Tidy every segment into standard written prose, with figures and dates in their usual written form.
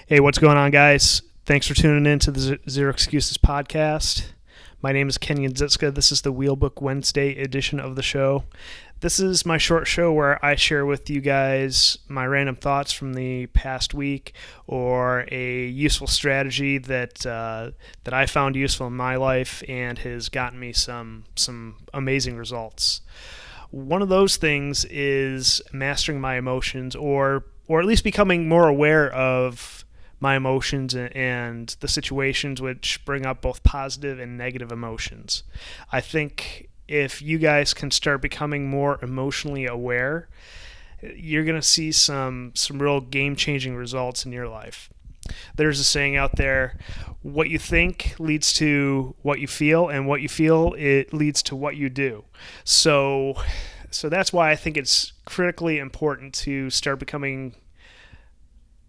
Hey, what's going on, guys? Thanks for tuning in to the Zero Excuses podcast. My name is Kenyon Zitska. This is the Wheelbook Wednesday edition of the show. This is my short show where I share with you guys my random thoughts from the past week or a useful strategy that I found useful in my life and has gotten me some amazing results. One of those things is mastering my emotions or at least becoming more aware of my emotions and the situations which bring up both positive and negative emotions. I think if you guys can start becoming more emotionally aware, you're going to see some real game-changing results in your life. There's a saying out there, what you think leads to what you feel, and what you feel, it leads to what you do. So that's why I think it's critically important to start becoming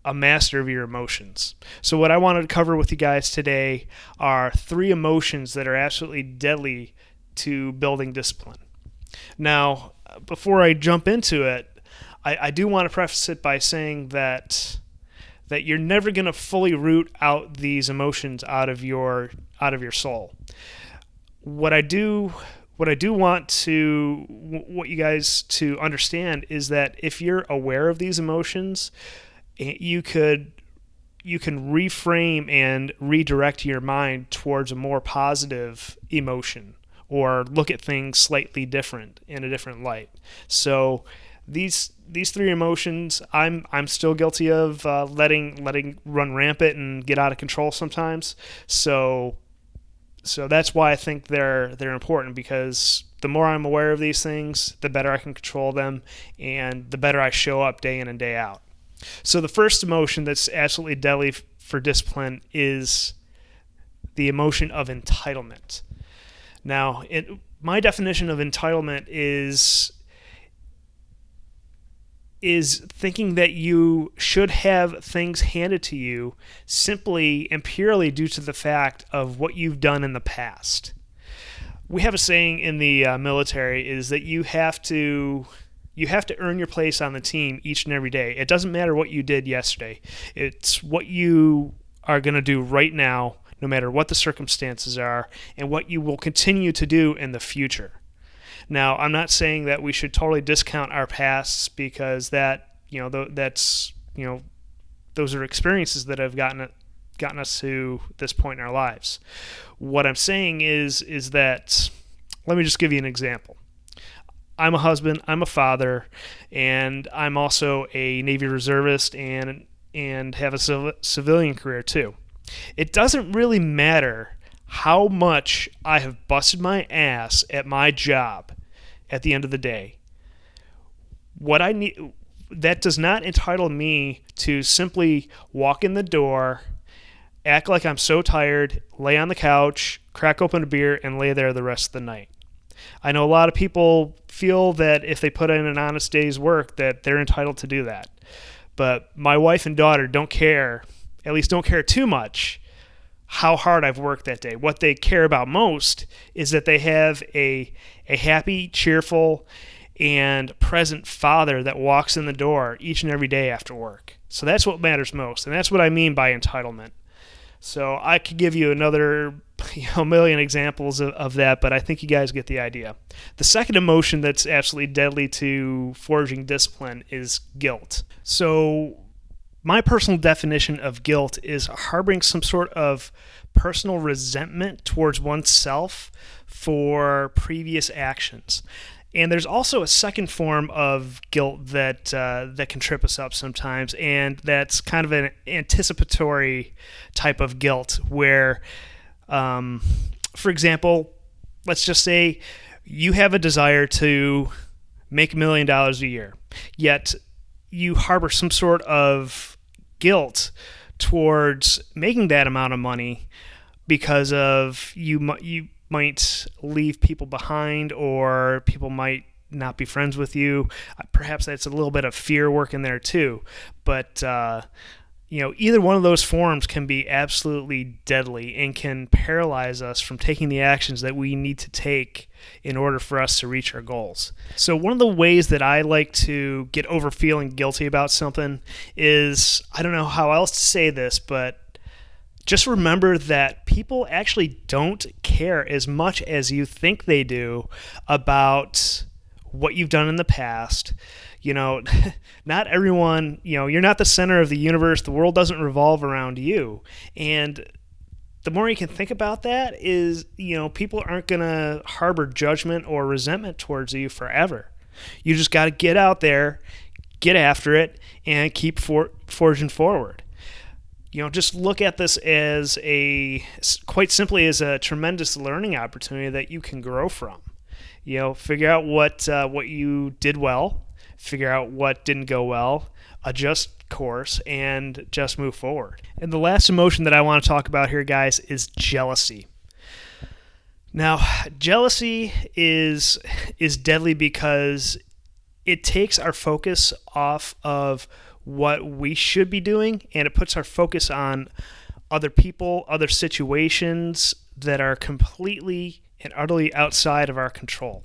a master of your emotions. So what I wanted to cover with you guys today are 3 emotions that are absolutely deadly to building discipline. Now, before I jump into it, I do want to preface it by saying that you're never going to fully root out these emotions out of your soul. What you guys to understand is that if you're aware of these emotions, you can reframe and redirect your mind towards a more positive emotion or look at things slightly different in a different light. So these 3 emotions I'm still guilty of letting run rampant and get out of control sometimes. So that's why I think they're important, because the more I'm aware of these things, the better I can control them and the better I show up day in and day out. So the first emotion that's absolutely deadly for discipline is the emotion of entitlement. Now, my definition of entitlement is thinking that you should have things handed to you simply and purely due to the fact of what you've done in the past. We have a saying in the military is that you have to earn your place on the team each and every day. It doesn't matter what you did yesterday. It's what you are going to do right now, no matter what the circumstances are, and what you will continue to do in the future. Now, I'm not saying that we should totally discount our pasts, because those are experiences that have gotten us to this point in our lives. What I'm saying is that, let me just give you an example. I'm a husband, I'm a father, and I'm also a Navy reservist and have a civilian career too. It doesn't really matter how much I have busted my ass at my job at the end of the day. What I need, that does not entitle me to simply walk in the door, act like I'm so tired, lay on the couch, crack open a beer, and lay there the rest of the night. I know a lot of people feel that if they put in an honest day's work that they're entitled to do that. But my wife and daughter don't care too much how hard I've worked that day. What they care about most is that they have a happy, cheerful, and present father that walks in the door each and every day after work. So that's what matters most, and that's what I mean by entitlement. So I could give you another million examples of that, but I think you guys get the idea. The second emotion that's absolutely deadly to forging discipline is guilt. So my personal definition of guilt is harboring some sort of personal resentment towards oneself for previous actions. And there's also a second form of guilt that can trip us up sometimes, and that's kind of an anticipatory type of guilt where, for example, let's just say you have a desire to make $1 million a year, yet you harbor some sort of guilt towards making that amount of money because of you might leave people behind, or people might not be friends with you. Perhaps that's a little bit of fear working there too. But either one of those forms can be absolutely deadly and can paralyze us from taking the actions that we need to take in order for us to reach our goals. So one of the ways that I like to get over feeling guilty about something is, I don't know how else to say this, but just remember that people actually don't care as much as you think they do about what you've done in the past. Not everyone, you're not the center of the universe. The world doesn't revolve around you. And the more you can think about that is, people aren't going to harbor judgment or resentment towards you forever. You just got to get out there, get after it, and keep forging forward. Just look at this as quite simply as a tremendous learning opportunity that you can grow from. Figure out what you did well, figure out what didn't go well, adjust course, and just move forward. And the last emotion that I want to talk about here, guys, is jealousy. Now, jealousy is deadly because it takes our focus off of what we should be doing, and it puts our focus on other people, other situations that are completely and utterly outside of our control.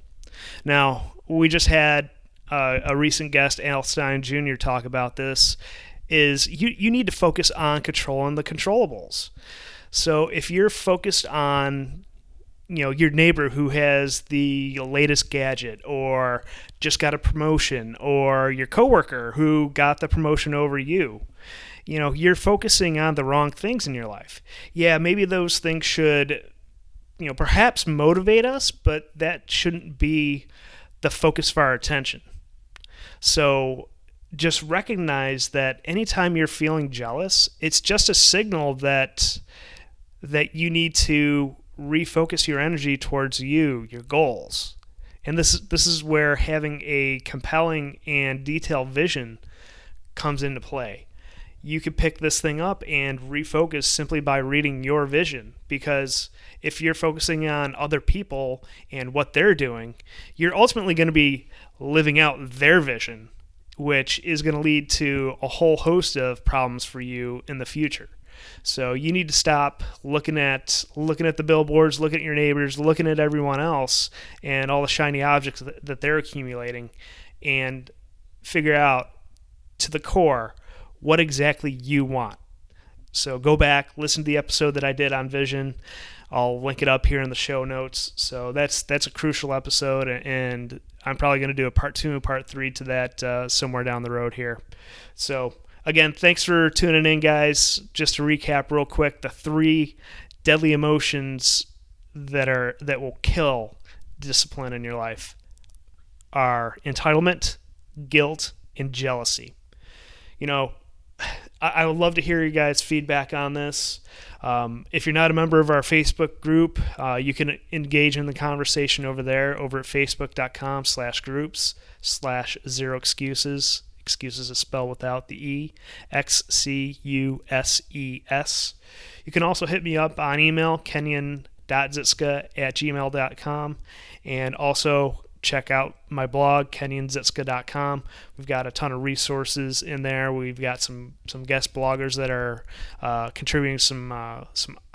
Now, we just had a recent guest, Al Stein Jr., talk about this, is you need to focus on controlling the controllables. So if you're focused on your neighbor who has the latest gadget or just got a promotion, or your coworker who got the promotion over you, you're focusing on the wrong things in your life. Yeah, maybe those things should, perhaps motivate us, but that shouldn't be the focus of our attention. So just recognize that anytime you're feeling jealous, it's just a signal that you need to refocus your energy towards your goals. And this is where having a compelling and detailed vision comes into play. You could pick this thing up and refocus simply by reading your vision, because if you're focusing on other people and what they're doing, you're ultimately going to be living out their vision, which is going to lead to a whole host of problems for you in the future. So you need to stop looking at the billboards, looking at your neighbors, looking at everyone else and all the shiny objects that they're accumulating, and figure out to the core what exactly you want. So go back, listen to the episode that I did on vision. I'll link it up here in the show notes. So that's a crucial episode, and I'm probably going to do a part 2 and part 3 to that somewhere down the road here. So again, thanks for tuning in, guys. Just to recap real quick, the 3 deadly emotions that will kill discipline in your life are entitlement, guilt, and jealousy. I would love to hear you guys' feedback on this. If you're not a member of our Facebook group, you can engage in the conversation over there, over at facebook.com/groups/0excuses. Excuses is spelled without the E, XCUSES. You can also hit me up on email, kenyan.zitska@gmail.com, and also check out my blog, kenyanzitska.com. We've got a ton of resources in there. We've got some guest bloggers that are contributing some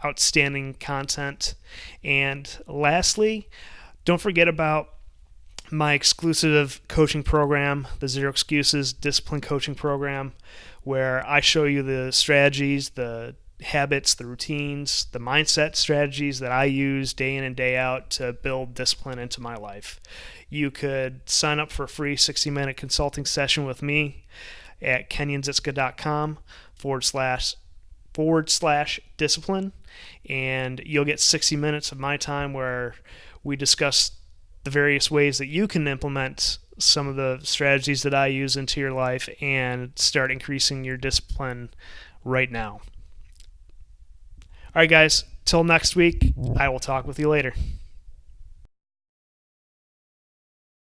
outstanding content. And lastly, don't forget about my exclusive coaching program, the Zero Excuses Discipline Coaching Program, where I show you the strategies, the habits, the routines, the mindset strategies that I use day in and day out to build discipline into my life. You could sign up for a free 60-minute consulting session with me at kenyanzitska.com/discipline, and you'll get 60 minutes of my time where we discuss the various ways that you can implement some of the strategies that I use into your life and start increasing your discipline right now. All right, guys, till next week, I will talk with you later.